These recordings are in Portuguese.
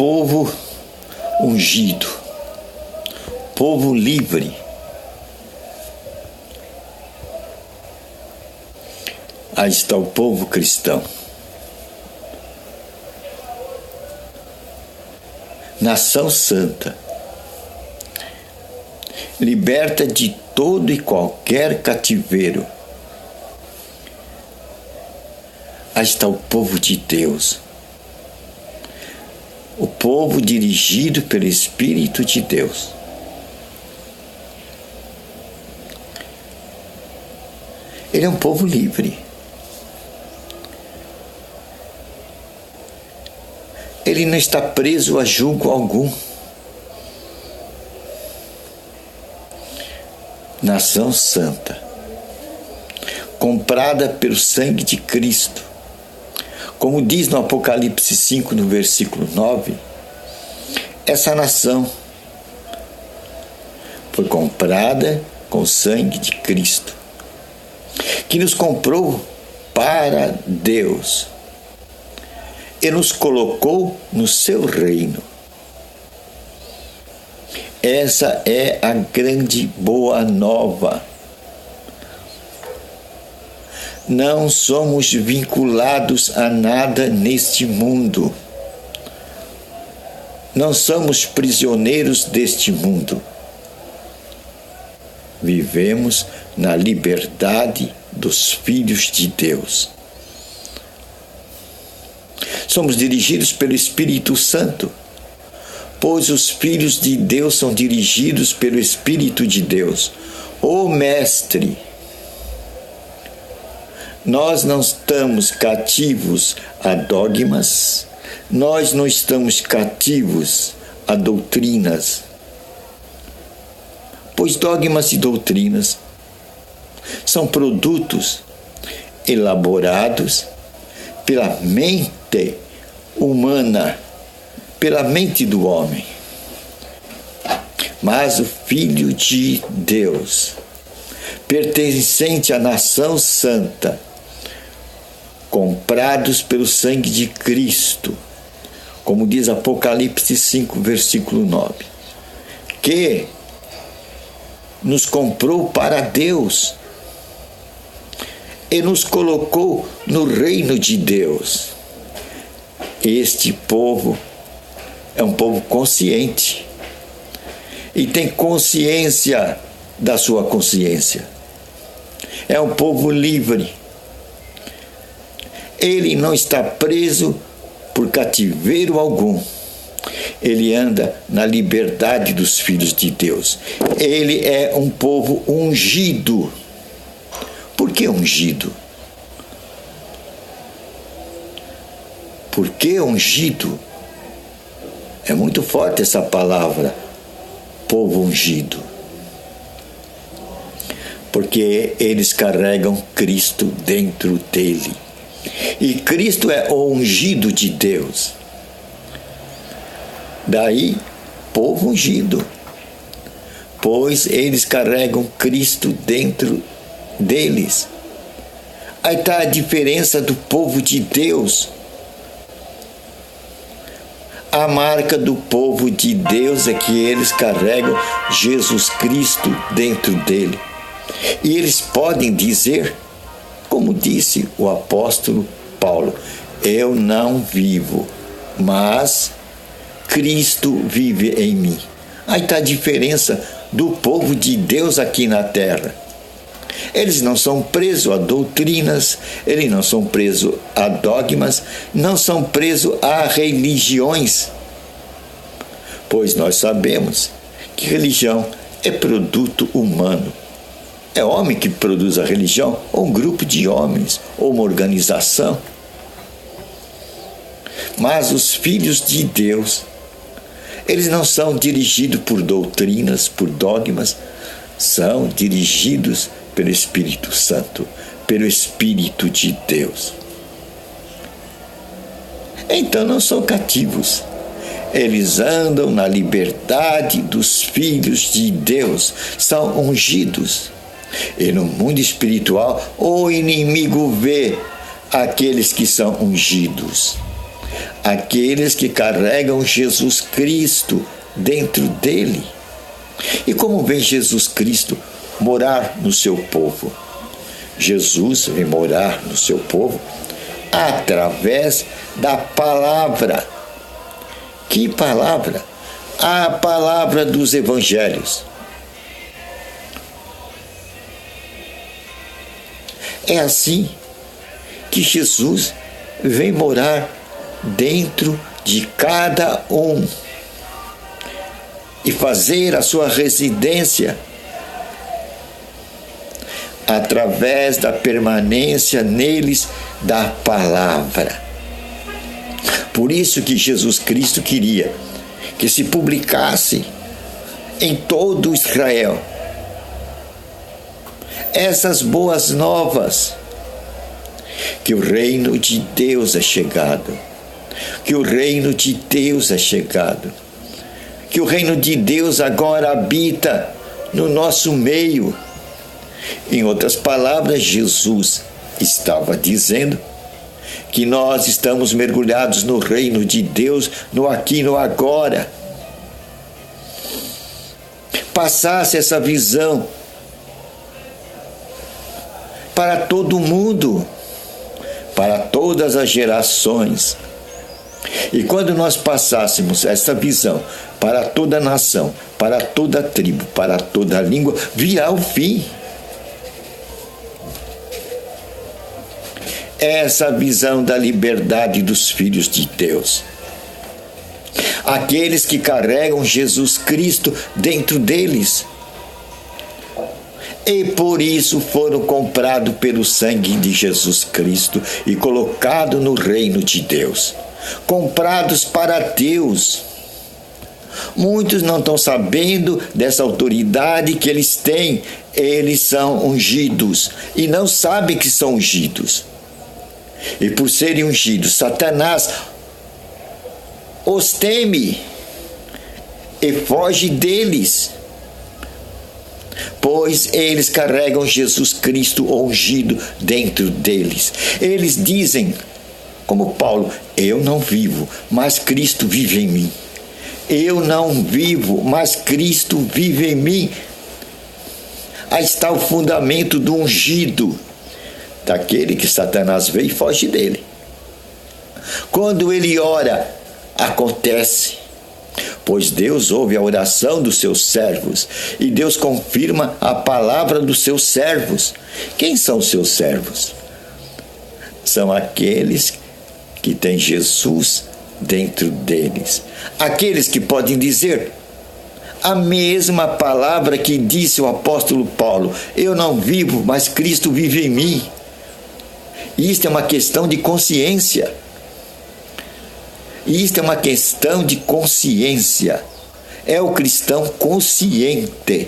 povo ungido, povo livre. Aí está o povo cristão. Nação santa, liberta de todo e qualquer cativeiro. Aí está o povo de Deus, o povo dirigido pelo Espírito de Deus. Ele é um povo livre. Ele não está preso a julgo algum. Nação santa, comprada pelo sangue de Cristo. Como diz no Apocalipse 5, no versículo 9, essa nação foi comprada com o sangue de Cristo, que nos comprou para Deus e nos colocou no seu reino. Essa é a grande boa nova. Não somos vinculados a nada neste mundo. Não somos prisioneiros deste mundo. Vivemos na liberdade dos filhos de Deus. Somos dirigidos pelo Espírito Santo, pois os filhos de Deus são dirigidos pelo Espírito de Deus. Ô Mestre, nós não estamos cativos a dogmas, nós não estamos cativos a doutrinas, pois dogmas e doutrinas são produtos elaborados pela mente humana, pela mente do homem. Mas o Filho de Deus, pertencente à nação santa, comprados pelo sangue de Cristo, como diz Apocalipse 5, versículo 9, que nos comprou para Deus e nos colocou no reino de Deus. Este povo é um povo consciente e tem consciência da sua consciência. É um povo livre. Ele não está preso por cativeiro algum. Ele anda na liberdade dos filhos de Deus. Ele é um povo ungido. Por que ungido? Por que ungido? É muito forte essa palavra, povo ungido. Porque eles carregam Cristo dentro dele. E Cristo é o ungido de Deus. Daí, povo ungido. Pois eles carregam Cristo dentro deles. Aí está a diferença do povo de Deus. A marca do povo de Deus é que eles carregam Jesus Cristo dentro dele. E eles podem dizer, como disse o apóstolo Paulo, eu não vivo, mas Cristo vive em mim. Aí está a diferença do povo de Deus aqui na terra. Eles não são presos a doutrinas, eles não são presos a dogmas, não são presos a religiões. Pois nós sabemos que religião é produto humano. É homem que produz a religião, ou um grupo de homens, ou uma organização. Mas os filhos de Deus, eles não são dirigidos por doutrinas, por dogmas, são dirigidos pelo Espírito Santo, pelo Espírito de Deus. Então não são cativos. Eles andam na liberdade dos filhos de Deus, são ungidos. E no mundo espiritual, o inimigo vê aqueles que são ungidos. aqueles que carregam Jesus Cristo dentro dele. E como vem Jesus Cristo morar no seu povo? Jesus vem morar no seu povo através da palavra. Que palavra? A palavra dos evangelhos. É assim que Jesus vem morar dentro de cada um e fazer a sua residência através da permanência neles da palavra. Por isso que Jesus Cristo queria que se publicasse em todo Israel essas boas novas, que o reino de Deus é chegado, que o reino de Deus é chegado, que o reino de Deus agora habita no nosso meio. Em outras palavras, Jesus estava dizendo que nós estamos mergulhados no reino de Deus, no aqui e no agora. Passasse essa visão para todo mundo, para todas as gerações. E quando nós passássemos essa visão para toda a nação, para toda a tribo, para toda a língua, virá o fim. Essa visão da liberdade dos filhos de Deus. Aqueles que carregam Jesus Cristo dentro deles. E por isso foram comprados pelo sangue de Jesus Cristo e colocados no reino de Deus. Comprados para Deus. Muitos não estão sabendo dessa autoridade que eles têm. Eles são ungidos e não sabem que são ungidos. E por serem ungidos, Satanás os teme e foge deles, pois eles carregam Jesus Cristo ungido dentro deles. Eles dizem, como Paulo, eu não vivo, mas Cristo vive em mim. Eu não vivo, mas Cristo vive em mim. Aí está o fundamento do ungido, daquele que Satanás vê e foge dele. Quando ele ora, acontece, pois Deus ouve a oração dos seus servos e Deus confirma a palavra dos seus servos. Quem são os seus servos? São aqueles que têm Jesus dentro deles. Aqueles que podem dizer a mesma palavra que disse o apóstolo Paulo: eu não vivo, mas Cristo vive em mim. Isto é uma questão de consciência. Isto é uma questão de consciência. É o cristão consciente.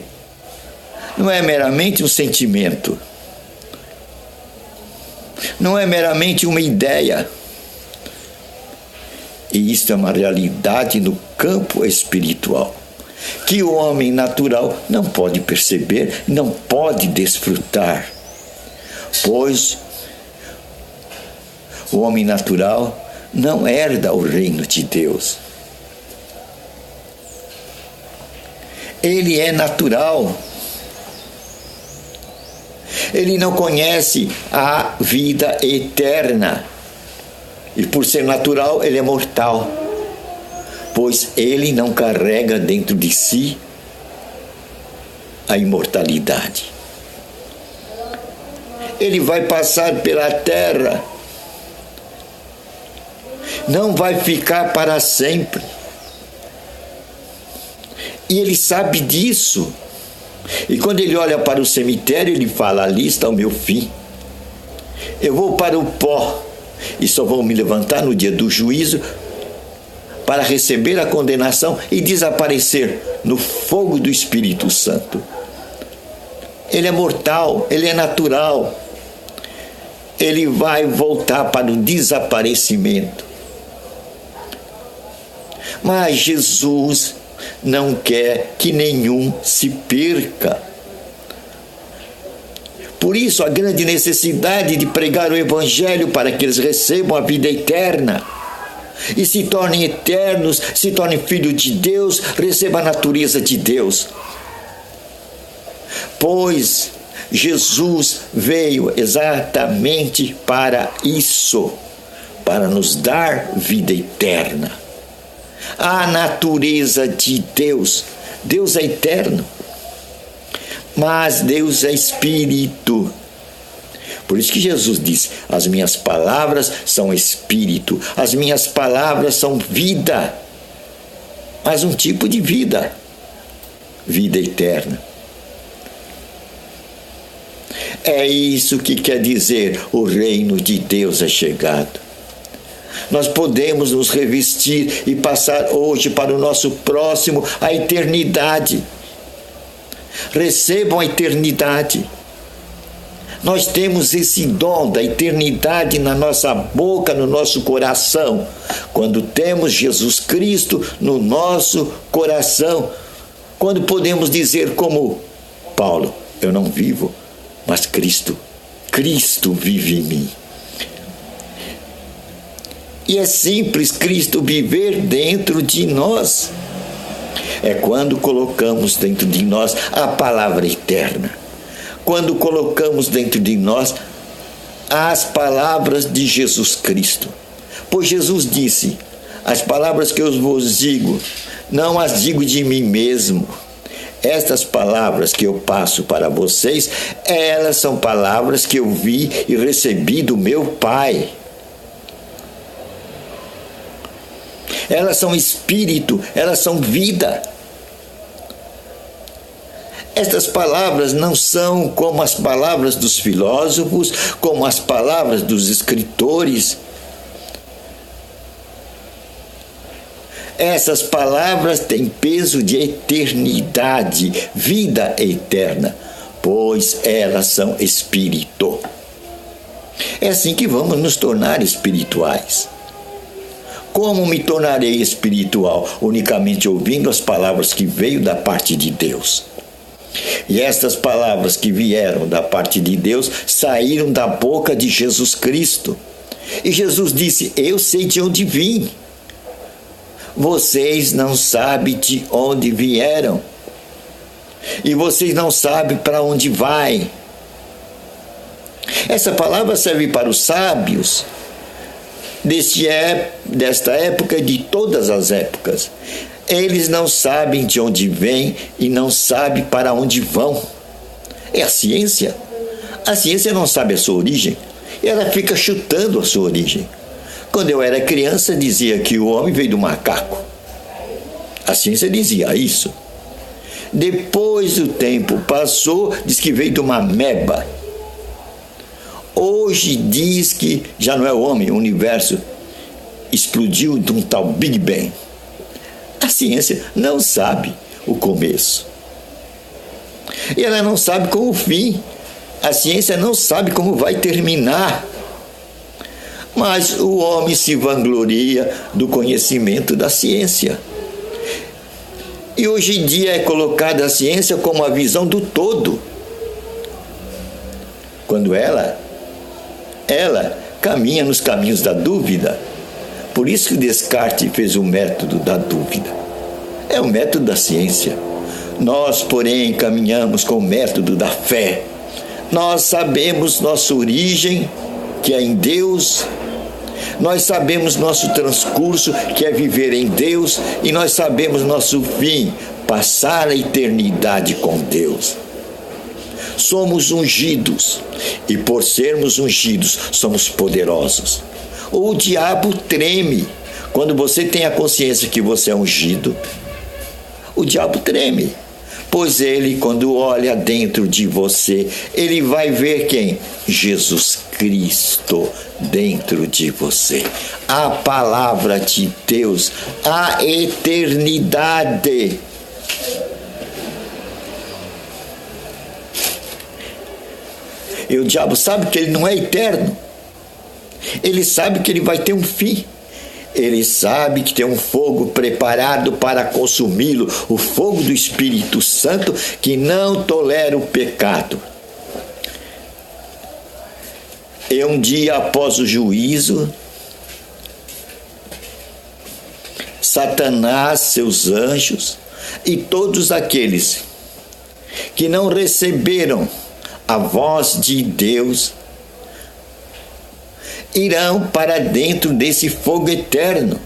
Não é meramente um sentimento. Não é meramente uma ideia. E isto é uma realidade no campo espiritual, que o homem natural não pode perceber, não pode desfrutar, pois o homem natural não herda o reino de Deus. Ele é natural. Ele não conhece a vida eterna. E por ser natural, ele é mortal, pois ele não carrega dentro de si a imortalidade. Ele vai passar pela terra, não vai ficar para sempre. E ele sabe disso. E quando ele olha para o cemitério, ele fala: ali está o meu fim. Eu vou para o pó e só vou me levantar no dia do juízo para receber a condenação e desaparecer no fogo do Espírito Santo. Ele é mortal, ele é natural. Ele vai voltar para o desaparecimento. Mas Jesus não quer que nenhum se perca. Por isso, a grande necessidade de pregar o Evangelho para que eles recebam a vida eterna. e se tornem eternos, se tornem filhos de Deus, recebam a natureza de Deus. Pois Jesus veio exatamente para isso, para nos dar vida eterna. A natureza de Deus. Deus é eterno, mas Deus é espírito. Por isso que Jesus disse: as minhas palavras são espírito, as minhas palavras são vida, mas um tipo de vida, vida eterna. É isso que quer dizer: o reino de Deus é chegado. Nós podemos nos revestir e passar hoje para o nosso próximo a eternidade. Recebam a eternidade. Nós temos esse dom da eternidade na nossa boca, no nosso coração. Quando temos Jesus Cristo no nosso coração. Quando podemos dizer como Paulo: eu não vivo, mas Cristo vive em mim. E é simples Cristo viver dentro de nós. É quando colocamos dentro de nós a palavra eterna. Quando colocamos dentro de nós as palavras de Jesus Cristo. Pois Jesus disse: as palavras que eu vos digo, não as digo de mim mesmo. Estas palavras que eu passo para vocês, elas são palavras que eu vi e recebi do meu Pai. Elas são espírito, elas são vida. Estas palavras não são como as palavras dos filósofos, como as palavras dos escritores. Essas palavras têm peso de eternidade, vida eterna, pois elas são espírito. É assim que vamos nos tornar espirituais. Como me tornarei espiritual? Unicamente ouvindo as palavras que veio da parte de Deus. E estas palavras que vieram da parte de Deus saíram da boca de Jesus Cristo. E Jesus disse: eu sei de onde vim. Vocês não sabem de onde vieram. E vocês não sabem para onde vai. Essa palavra serve para os sábios desta época e de todas as épocas. Eles não sabem de onde vêm e não sabem para onde vão. É a ciência. A ciência não sabe a sua origem. Ela fica chutando a sua origem. Quando eu era criança, dizia que o homem veio do macaco. A ciência dizia isso. Depois o tempo passou, diz que veio de uma ameba. Hoje diz que já não é o homem, o universo explodiu de um tal Big Bang. A ciência não sabe o começo. E ela não sabe como o fim. A ciência não sabe como vai terminar. Mas o homem se vangloria do conhecimento da ciência. E hoje em dia é colocada a ciência como a visão do todo. Quando ela caminha nos caminhos da dúvida. Por isso que Descartes fez o método da dúvida. É o método da ciência. Nós, porém, caminhamos com o método da fé. Nós sabemos nossa origem, que é em Deus. Nós sabemos nosso transcurso, que é viver em Deus. E nós sabemos nosso fim, passar a eternidade com Deus. Somos ungidos, e por sermos ungidos, somos poderosos. O diabo treme. Quando você tem a consciência que você é ungido, o diabo treme. Pois ele, quando olha dentro de você, ele vai ver quem? Jesus Cristo dentro de você. A palavra de Deus, a eternidade. E o diabo sabe que ele não é eterno. Ele sabe que ele vai ter um fim. Ele sabe que tem um fogo preparado para consumi-lo, o fogo do Espírito Santo, que não tolera o pecado. E um dia após o juízo, Satanás, seus anjos e todos aqueles que não receberam a voz de Deus irão para dentro desse fogo eterno.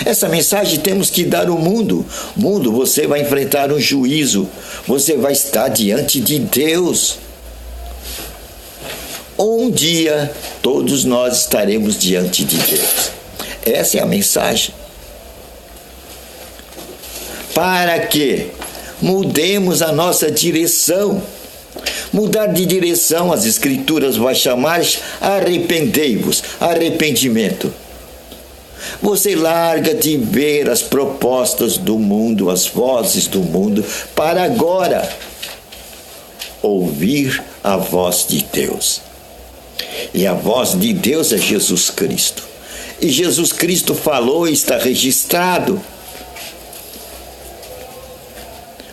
Essa mensagem temos que dar ao mundo. Mundo, você vai enfrentar um juízo. Você vai estar diante de Deus. Um dia, todos nós estaremos diante de Deus. Essa é a mensagem. Para que mudemos a nossa direção. Mudar de direção, as Escrituras vai chamar arrependei-vos, arrependimento. Você larga de ver as propostas do mundo, as vozes do mundo, para agora ouvir a voz de Deus. E a voz de Deus é Jesus Cristo. E Jesus Cristo falou e está registrado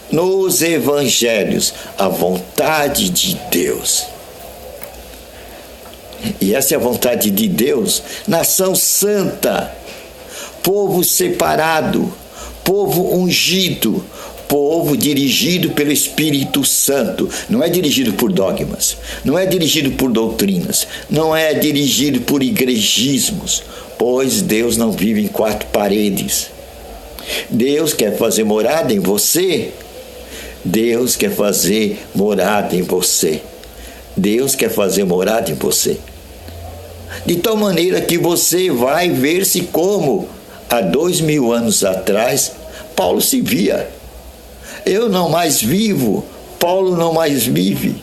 nos evangelhos a vontade de Deus. E essa é a vontade de Deus, nação santa, povo separado, povo ungido, povo dirigido pelo Espírito Santo. Não é dirigido por dogmas, não é dirigido por doutrinas, não é dirigido por igrejismos, pois Deus não vive em quatro paredes. Deus quer fazer morada em você. Deus quer fazer morada em você. Deus quer fazer morada em você. De tal maneira que você vai ver-se como, há 2000 anos atrás, Paulo se via. Eu não mais vivo, Paulo não mais vive.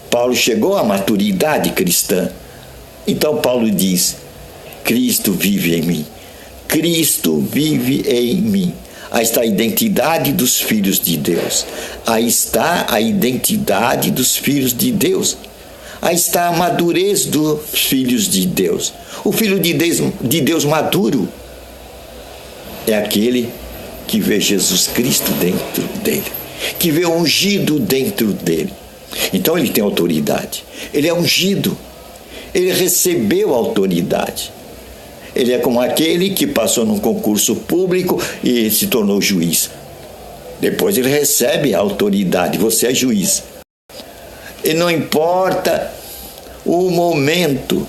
Paulo chegou à maturidade cristã. Então Paulo diz, Cristo vive em mim. Cristo vive em mim. Aí está a identidade dos filhos de Deus. Aí está a identidade dos filhos de Deus. Aí está a madurez dos filhos de Deus. O filho de Deus maduro é aquele que vê Jesus Cristo dentro dele, que vê o ungido dentro dele. Então ele tem autoridade. Ele é ungido. Ele recebeu autoridade. Ele é como aquele que passou num concurso público e se tornou juiz. Depois ele recebe a autoridade. Você é juiz. E não importa o momento,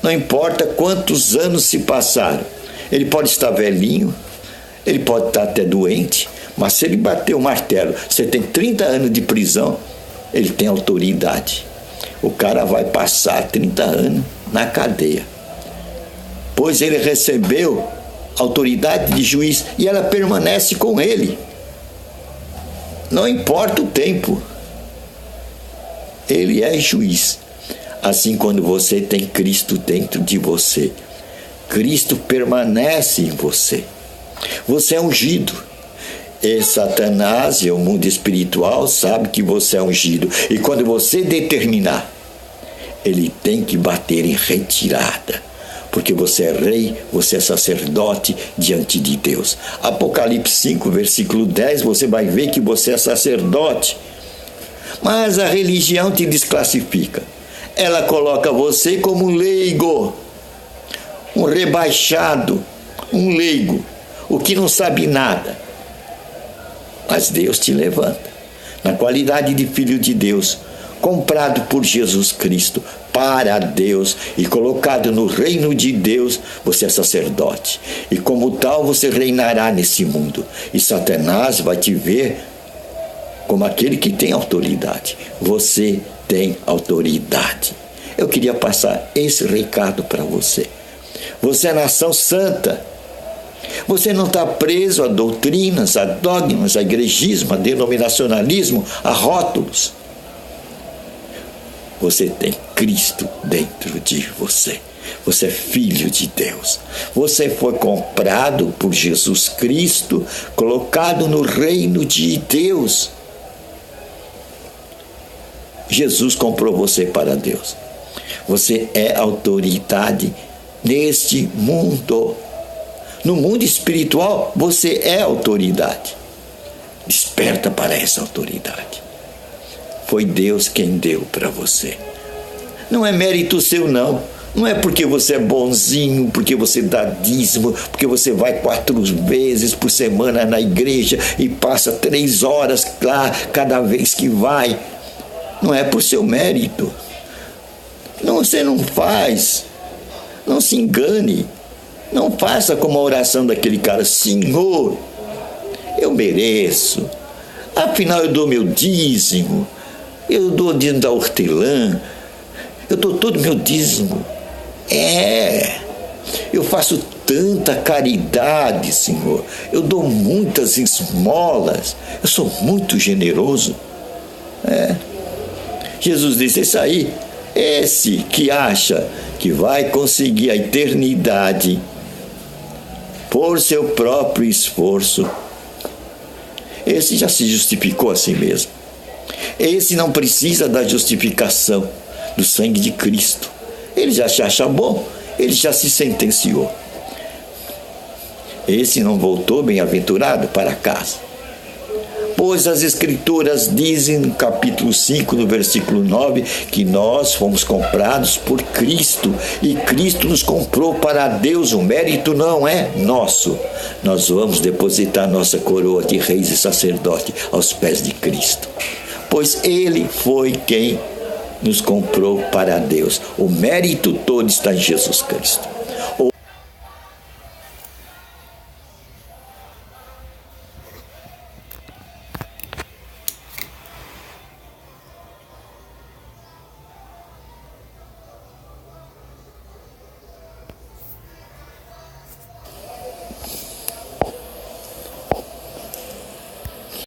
não importa quantos anos se passaram. Ele pode estar velhinho, ele pode estar até doente, mas se ele bater o martelo, você tem 30 anos de prisão, ele tem autoridade. O cara vai passar 30 anos na cadeia. Pois ele recebeu autoridade de juiz e ela permanece com ele. Não importa o tempo. Ele é juiz. Assim, quando você tem Cristo dentro de você, Cristo permanece em você. Você é ungido. E Satanás e o mundo espiritual sabe que você é ungido. E quando você determinar, ele tem que bater em retirada. Porque você é rei, você é sacerdote diante de Deus. Apocalipse 5, versículo 10, você vai ver que você é sacerdote. Mas a religião te desclassifica. Ela coloca você como um leigo, um rebaixado, um leigo, o que não sabe nada. Mas Deus te levanta, na qualidade de filho de Deus, comprado por Jesus Cristo, para Deus e colocado no reino de Deus, você é sacerdote. E como tal, você reinará nesse mundo. E Satanás vai te ver como aquele que tem autoridade. Você tem autoridade. Eu queria passar esse recado para você. Você é nação santa. Você não está preso a doutrinas, a dogmas, a igrejismo, a denominacionalismo, a rótulos. Você tem Cristo dentro de você. Você é filho de Deus. Você foi comprado por Jesus Cristo, colocado no reino de Deus. Jesus comprou você para Deus. Você é autoridade neste mundo. No mundo espiritual, você é autoridade. Desperta para essa autoridade. Foi Deus quem deu para você. Não é mérito seu, não. Não é porque você é bonzinho, porque você dá dízimo, porque você vai 4 vezes por semana na igreja e passa 3 horas lá cada vez que vai. Não é por seu mérito. Não, você não faz. Não se engane. Não faça como a oração daquele cara: Senhor, eu mereço. Afinal, eu dou meu dízimo. Eu dou o dízimo da hortelã. Eu dou todo o meu dízimo. Eu faço tanta caridade, Senhor. Eu dou muitas esmolas. Eu sou muito generoso. Jesus disse: isso aí, esse que acha que vai conseguir a eternidade por seu próprio esforço, esse já se justificou a si mesmo. Esse não precisa da justificação do sangue de Cristo. Ele já se acha bom, ele já se sentenciou. Esse não voltou bem-aventurado para casa. Pois as Escrituras dizem no capítulo 5, no versículo 9, que nós fomos comprados por Cristo e Cristo nos comprou para Deus. O mérito não é nosso. Nós vamos depositar nossa coroa de reis e sacerdote aos pés de Cristo, pois Ele foi quem nos comprou para Deus. O mérito todo está em Jesus Cristo.